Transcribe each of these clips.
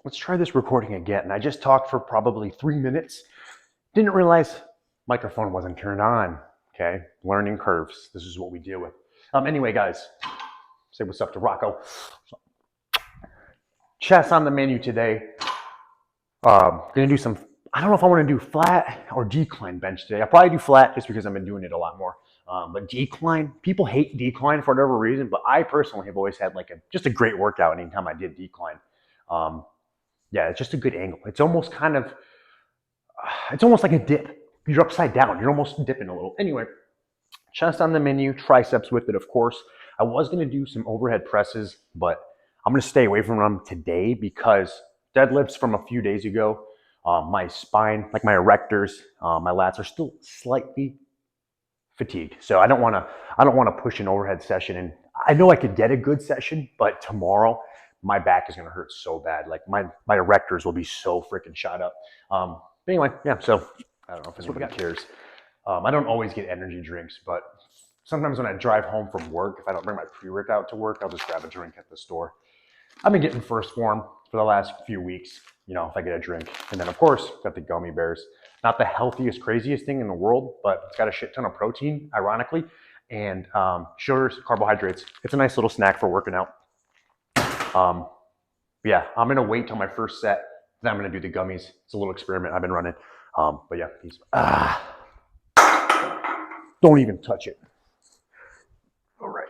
let's try this recording again. And I just talked for probably 3 minutes. Didn't realize microphone wasn't turned on. Okay, learning curves. This is what we deal with. Anyway, guys, say what's up to Rocco. Chest on the menu today. Gonna do some, I don't know if I want to do flat or decline bench today. I'll probably do flat just because I've been doing it a lot more. But decline, people hate decline for whatever reason, but I personally have always had like just a great workout anytime I did decline. Yeah, it's just a good angle. It's almost like a dip. You're upside down. You're almost dipping a little. Anyway, chest on the menu, triceps with it, of course. I was going to do some overhead presses, but I'm going to stay away from them today because deadlifts from a few days ago, my spine, like my erectors, my lats are still slightly fatigued. So I don't want to push an overhead session. And I know I could get a good session, but tomorrow my back is going to hurt so bad. Like my erectors will be so freaking shot up. But anyway, yeah, so I don't know if anybody cares. I don't always get energy drinks, but sometimes when I drive home from work, if I don't bring my pre-workout to work, I'll just grab a drink at the store. I've been getting First Form for the last few weeks, you know, if I get a drink. And then, of course, got the gummy bears. Not the healthiest, craziest thing in the world, but it's got a shit ton of protein, ironically, and sugars, carbohydrates. It's a nice little snack for working out. Yeah, I'm going to wait till my first set. Then I'm going to do the gummies. It's a little experiment I've been running. But yeah, peace. Don't even touch it. All right.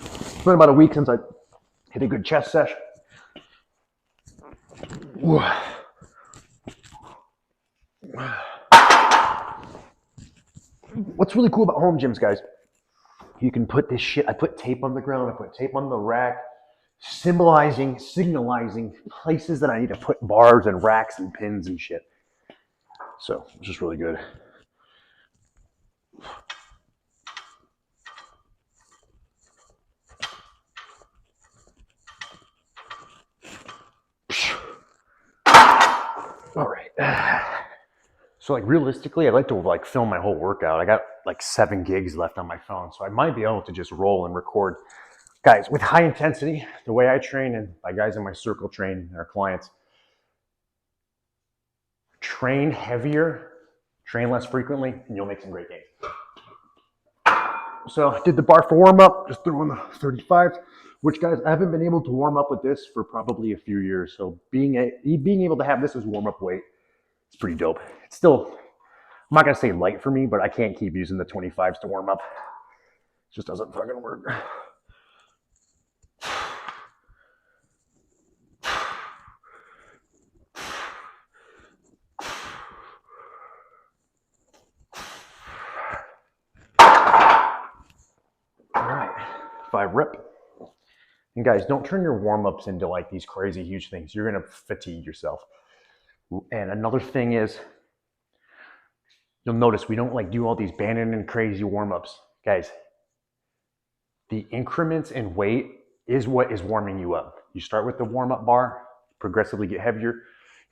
It's been about a week since I hit a good chest session. What's really cool about home gyms, guys, you can put this shit, I put tape on the ground, I put tape on the rack, signalizing places that I need to put bars and racks and pins and shit. So it's just really good. All right. So like realistically, I'd like to like film my whole workout. I got like 7 gigs left on my phone, so I might be able to just roll and record. Guys, with high intensity, the way I train and my guys in my circle train, our clients, train heavier, train less frequently, and you'll make some great gains. So I did the bar for warm up, just threw in the 35s, which guys, I haven't been able to warm up with this for probably a few years. So being able to have this as warm up weight, it's pretty dope. It's still, I'm not gonna say light for me, but I can't keep using the 25s to warm up. It just doesn't fucking work. All right, 5 rep. And guys, don't turn your warm-ups into like these crazy huge things. You're gonna fatigue yourself. And another thing is, you'll notice we don't like do all these banded and crazy warm-ups. Guys, the increments in weight is what is warming you up. You start with the warm-up bar, progressively get heavier.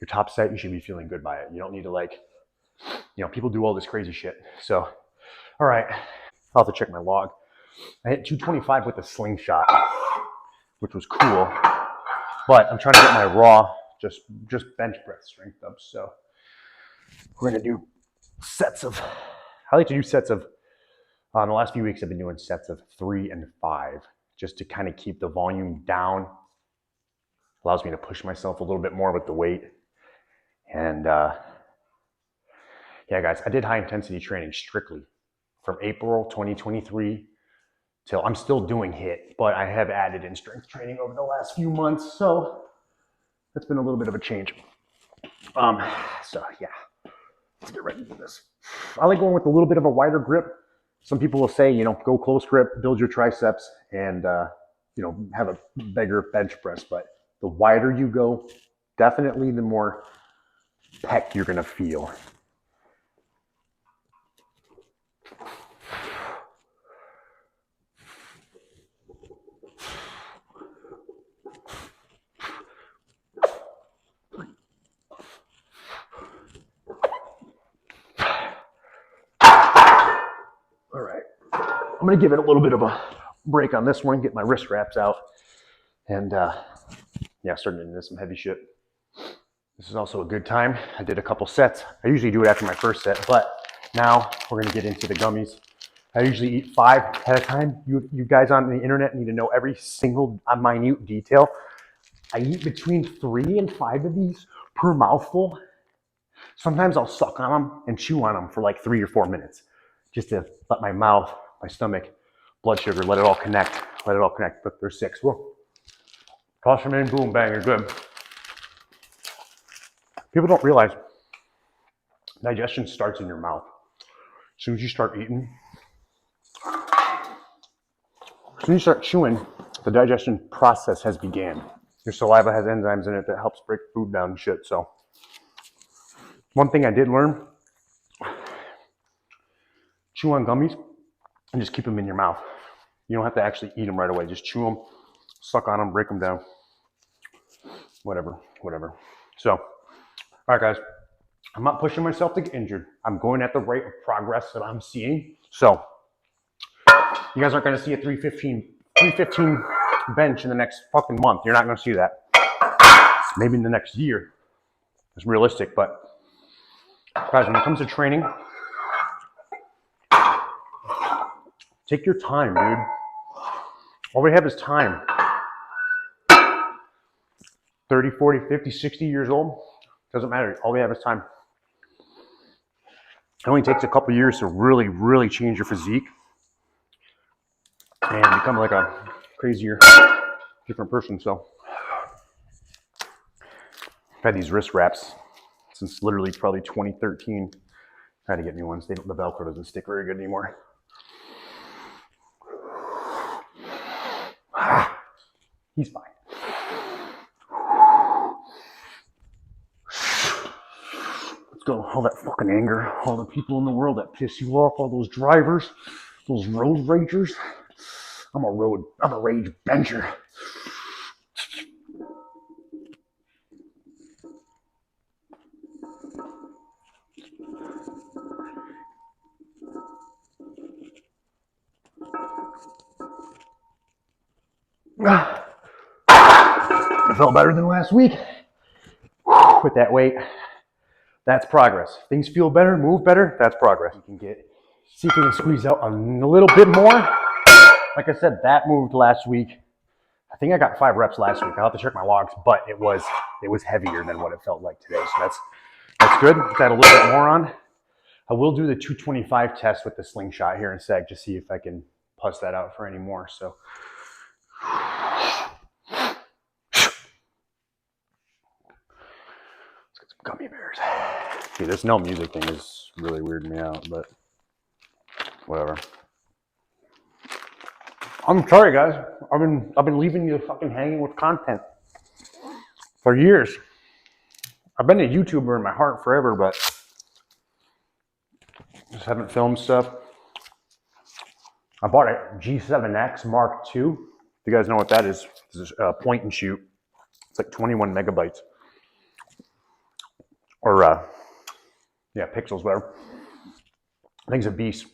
Your top set, you should be feeling good by it. You don't need to like, you know, people do all this crazy shit. So, all right, I'll have to check my log. I hit 225 with a slingshot, which was cool. But I'm trying to get my raw, just bench press strength up. So we're gonna do sets of, I like to do sets of, the last few weeks I've been doing sets of 3 and 5, just to kind of keep the volume down. Allows me to push myself a little bit more with the weight. And yeah, guys, I did high intensity training strictly from April 2023 till I'm still doing HIIT, but I have added in strength training over the last few months. So that's been a little bit of a change. So yeah, let's get ready for this. I like going with a little bit of a wider grip. Some people will say, you know, go close grip, build your triceps, and you know, have a bigger bench press. But the wider you go, definitely the more pec you're gonna feel. All right, I'm gonna give it a little bit of a break on this one, get my wrist wraps out, and yeah, starting into some heavy shit. This is also a good time. I did a couple sets. I usually do it after my first set, but now we're gonna get into the gummies. I usually eat 5 at a time. You guys on the internet need to know every single minute detail. I eat between 3 and 5 of these per mouthful. Sometimes I'll suck on them and chew on them for like 3 or 4 minutes, just to let my mouth, my stomach, blood sugar, let it all connect. Let it all connect. But there's 6. Whoa. Toss them in, boom, bang, you're good. People don't realize digestion starts in your mouth. As soon as you start eating, as soon as you start chewing, the digestion process has began. Your saliva has enzymes in it that helps break food down and shit. So one thing I did learn, chew on gummies and just keep them in your mouth. You don't have to actually eat them right away. Just chew them, suck on them, break them down. Whatever. So, all right, guys. I'm not pushing myself to get injured. I'm going at the rate of progress that I'm seeing. So, you guys aren't going to see a 315 bench in the next fucking month. You're not going to see that. Maybe in the next year. It's realistic, but guys, when it comes to training, take your time, dude. All we have is time. 30, 40, 50, 60 years old, doesn't matter. All we have is time. It only takes a couple years to really, really change your physique and become like a crazier, different person. So I've had these wrist wraps since literally probably 2013. I had to get new ones. The Velcro doesn't stick very good anymore. He's fine. Let's go. All that fucking anger, all the people in the world that piss you off, all those drivers, those road ragers. I'm a rage bencher. I felt better than last week with that weight. That's progress. Things feel better, move better. That's progress. You can see if you can squeeze out a little bit more. Like I said, that moved last week. I think I got 5 reps last week. I'll have to check my logs, but it was heavier than what it felt like today. So that's good. Let's add a little bit more on. I will do the 225 test with the slingshot here in a sec, just see if I can puss that out for any more. So. Gummy bears. See, this no music thing is really weirding me out, but whatever. I'm sorry, guys. I've been leaving you fucking hanging with content for years. I've been a YouTuber in my heart forever, but just haven't filmed stuff. I bought a G7X Mark II. You guys know what that is? It's a point and shoot. It's like 21 megabytes. Or pixels, whatever. I think it's a beast.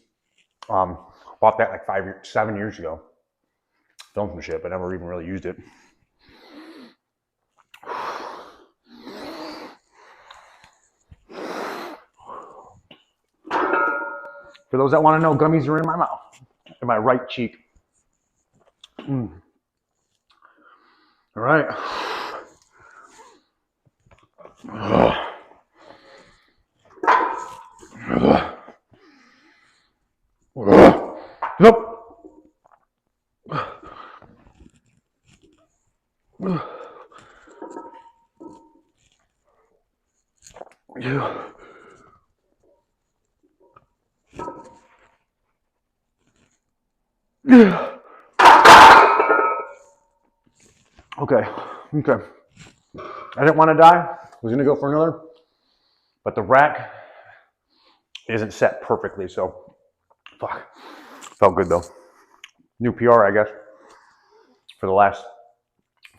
Bought that like 7 years ago. Filmed some shit, but never even really used it. For those that want to know, gummies are in my mouth, in my right cheek. All right. Nope. Yeah. Okay. I didn't want to die. I was gonna go for another, but the rack isn't set perfectly, so fuck. Felt good though. New PR, I guess, for the last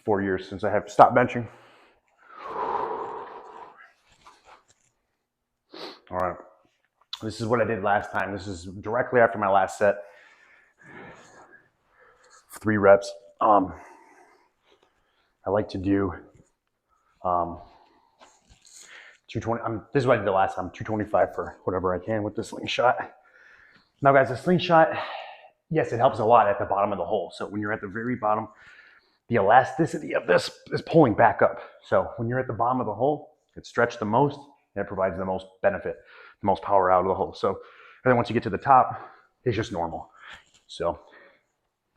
4 years since I have stopped benching. All right. This is what I did last time. This is directly after my last set. 3 reps. I like to do Um, 220. This is what I did the last time. 225 for whatever I can with the slingshot. Now, guys, the slingshot, yes, it helps a lot at the bottom of the hole. So when you're at the very bottom, the elasticity of this is pulling back up. So when you're at the bottom of the hole, it's stretched the most and it provides the most benefit, the most power out of the hole. So and then once you get to the top, it's just normal. So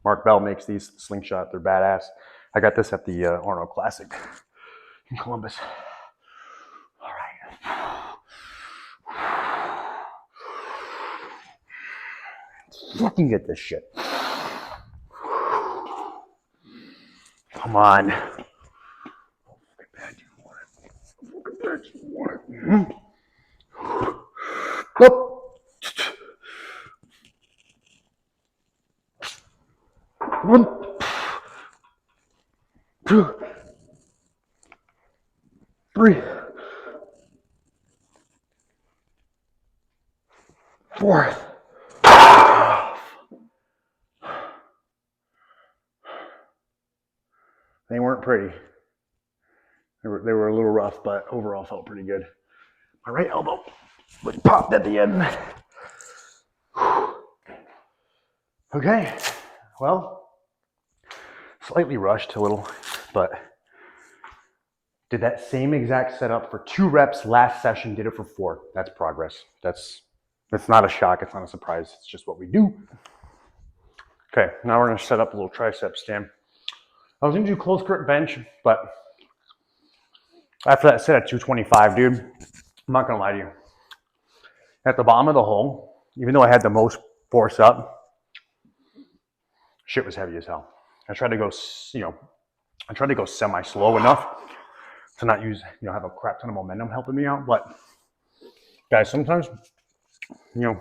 Mark Bell makes these slingshot. They're badass. I got this at the Arnold Classic in Columbus. All right. Fucking get this shit. Come on. Nope. 1, 2, 3, 4. They weren't pretty. They were a little rough, but overall felt pretty good. My right elbow was popped at the end. Okay, well, slightly rushed a little, but did that same exact setup for 2 reps last session, did it for 4. That's progress. That's not a shock, it's not a surprise, it's just what we do. Okay, now we're gonna set up a little tricep stand. I was gonna do close grip bench, but after that set at 225, dude, I'm not gonna lie to you. At the bottom of the hole, even though I had the most force up, shit was heavy as hell. I tried to go, semi-slow enough to not use, have a crap ton of momentum helping me out. But guys, sometimes, you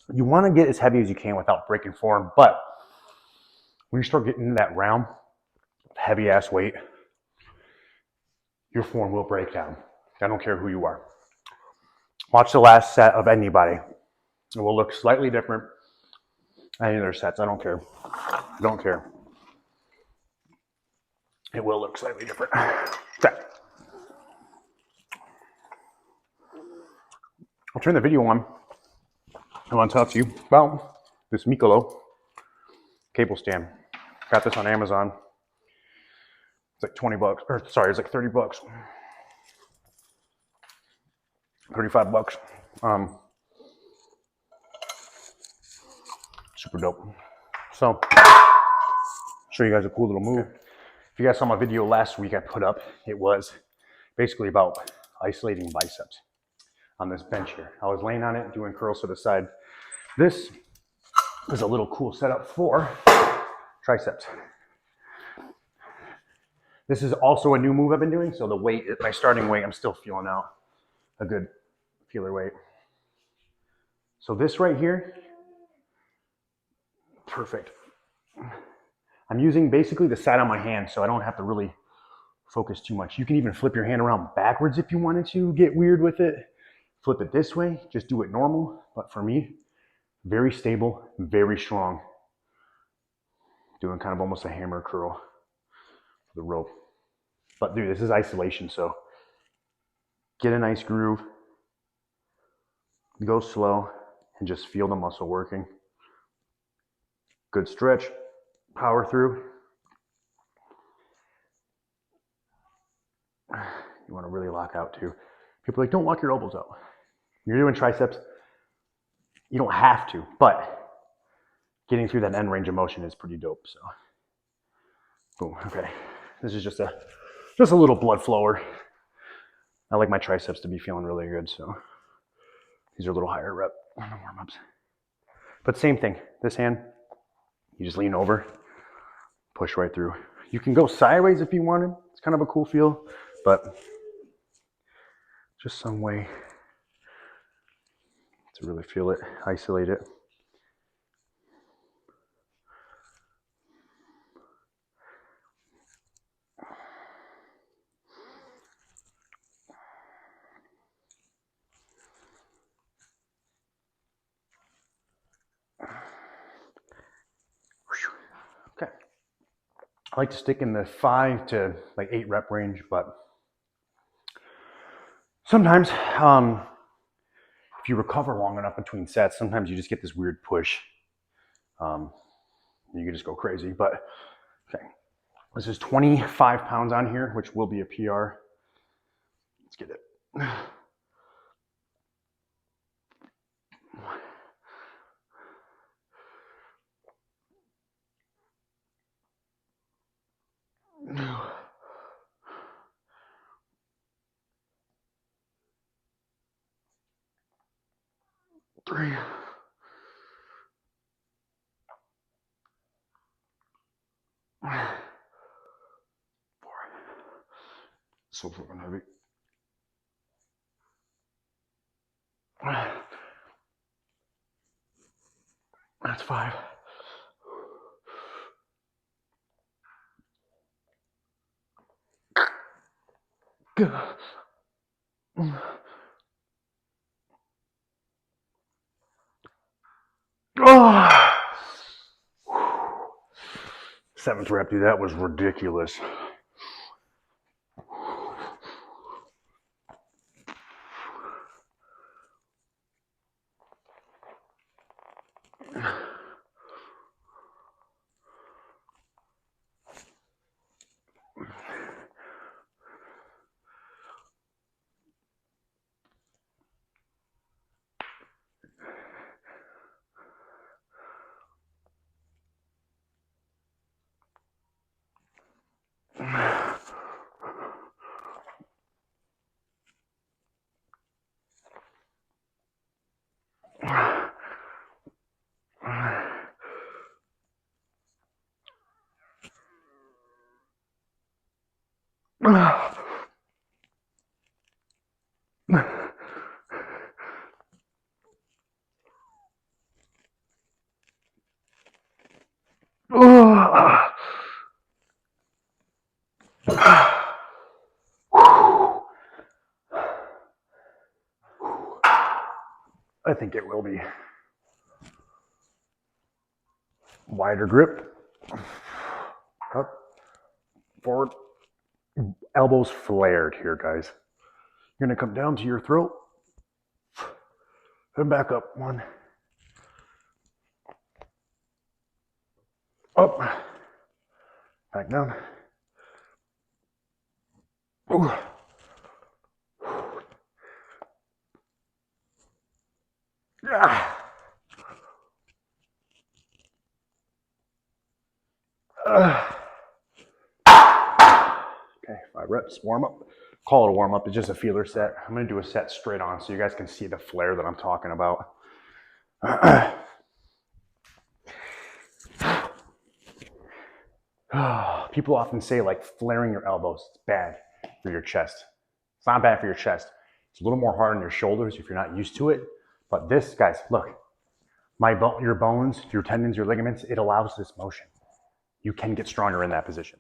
want to get as heavy as you can without breaking form. But when you start getting into that realm of heavy ass weight, your form will break down. I don't care who you are. Watch the last set of anybody. It will look slightly different. Any other sets, I don't care. I don't care. It will look slightly different. Okay. I'll turn the video on. I want to talk to you about this Mikolo cable stand. Got this on Amazon. It's like 20 bucks, or sorry, it's like 30 bucks. 35 bucks. Super dope. So, show you guys a cool little move. If you guys saw my video last week I put up, it was basically about isolating biceps on this bench here. I was laying on it, doing curls to the side. This is a little cool setup for triceps. This is also a new move I've been doing, so the weight, my starting weight, I'm still feeling out a good feeler weight. So this right here, perfect. I'm using basically the side of my hand so I don't have to really focus too much. You can even flip your hand around backwards if you wanted to get weird with it. Flip it this way, just do it normal. But for me, very stable, very strong. Doing kind of almost a hammer curl for the rope. But dude, this is isolation, so get a nice groove, go slow, and just feel the muscle working. Good stretch, power through. You want to really lock out too. People are like, don't lock your elbows out. When you're doing triceps, you don't have to, but getting through that end range of motion is pretty dope. So, boom. Okay, this is just a little blood flower. I like my triceps to be feeling really good, so these are a little higher rep warm-ups. But same thing. This hand, you just lean over, push right through. You can go sideways if you wanted. It's kind of a cool feel, but just some way to really feel it, isolate it. Okay. I like to stick in the 5 to like 8 rep range, but sometimes if you recover long enough between sets, sometimes you just get this weird push. You can just go crazy. But okay, this is 25 pounds on here, which will be a PR. Let's get it. Three. Four. So fucking heavy. That's 5. Good. Oh. 7th rep, dude, that was ridiculous. I think it will be. Wider grip. Up. Forward. Elbows flared here, guys. You're going to come down to your throat. And back up. 1. Up. Back down. Ooh. Ah. Okay, 5 reps, warm up. Call it a warm up, it's just a feeler set. I'm gonna do a set straight on so you guys can see the flare that I'm talking about. People often say like flaring your elbows, it's bad for your chest. It's not bad for your chest. It's a little more hard on your shoulders if you're not used to it. But this, guys, look, your bones, your tendons, your ligaments, it allows this motion. You can get stronger in that position.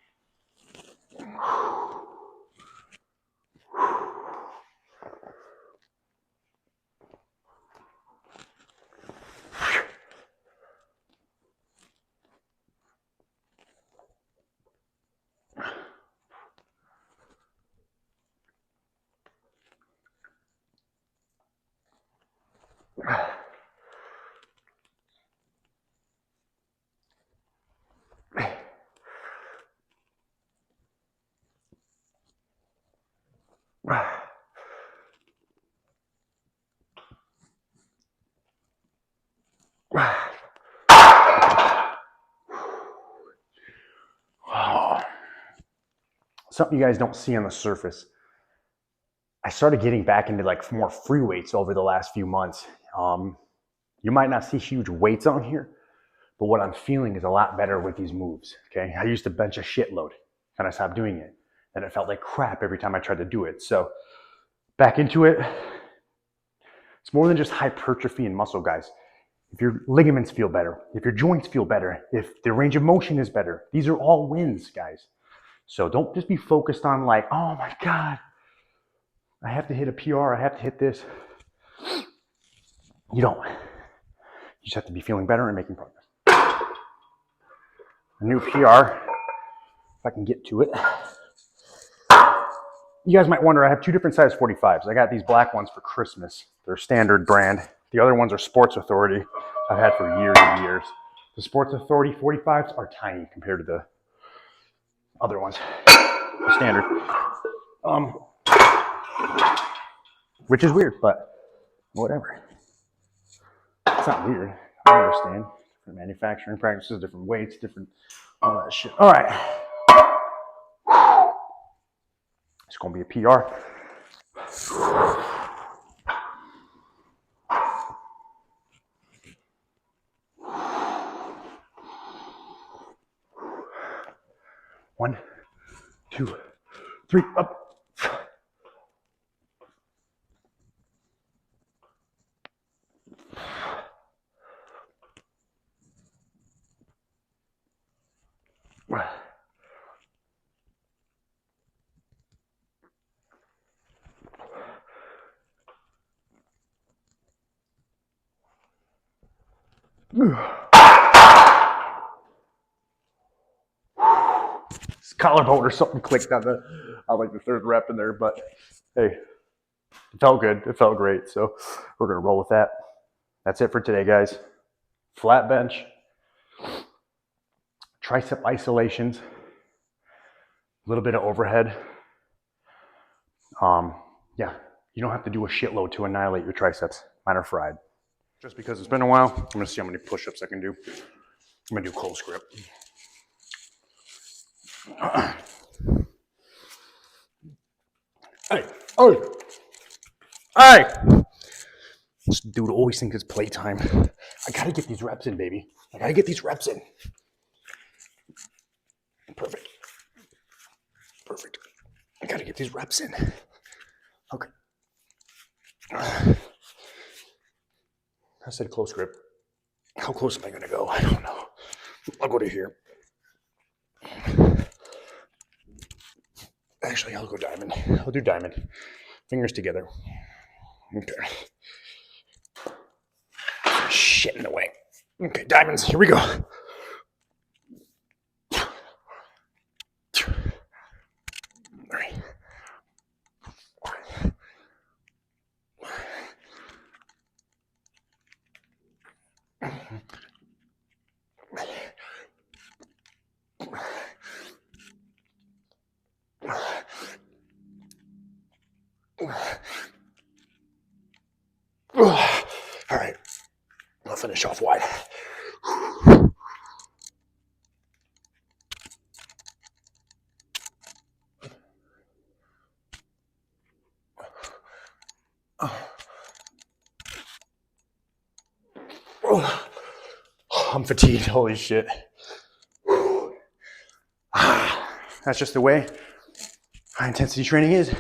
Something you guys don't see on the surface. I started getting back into like more free weights over the last few months. You might not see huge weights on here, but what I'm feeling is a lot better with these moves. Okay, I used to bench a shitload, and I stopped doing it, and it felt like crap every time I tried to do it. So back into it. It's more than just hypertrophy and muscle, guys. If your ligaments feel better, if your joints feel better, if the range of motion is better, these are all wins, guys. So don't just be focused on like, oh my God, I have to hit a PR, I have to hit this. You don't. You just have to be feeling better and making progress. A new PR If I can get to it. You guys might wonder, I have two different size 45s. I got these black ones for Christmas. They're standard brand. The other ones are Sports Authority. I've had for years and years. The Sports Authority 45s are tiny compared to the other ones, the standard. Which is weird, but whatever. It's not weird. I understand. Different manufacturing practices, different weights, different all that shit. All right. It's going to be a PR. One, two, three, up. This collarbone or something clicked on like the third rep in there, but hey, it felt good. It felt great. So we're gonna roll with that. That's it for today, guys. Flat bench, tricep isolations, a little bit of overhead. Yeah, you don't have to do a shitload to annihilate your triceps. Mine are fried. Just because it's been a while, I'm gonna see how many push-ups I can do. I'm gonna do close grip. Hey, oh, hey! This dude always thinks it's playtime. I gotta get these reps in, baby. I gotta get these reps in. Perfect. Perfect. I gotta get these reps in. Okay. I said close grip. How close am I gonna go? I don't know. I'll go to here. Actually, I'll go diamond. I'll do diamond. Fingers together. Okay. Shit in the way. Okay, diamonds. Here we go. All right. All right, I'll finish off wide. I'm fatigued, holy shit. That's just the way high intensity training is.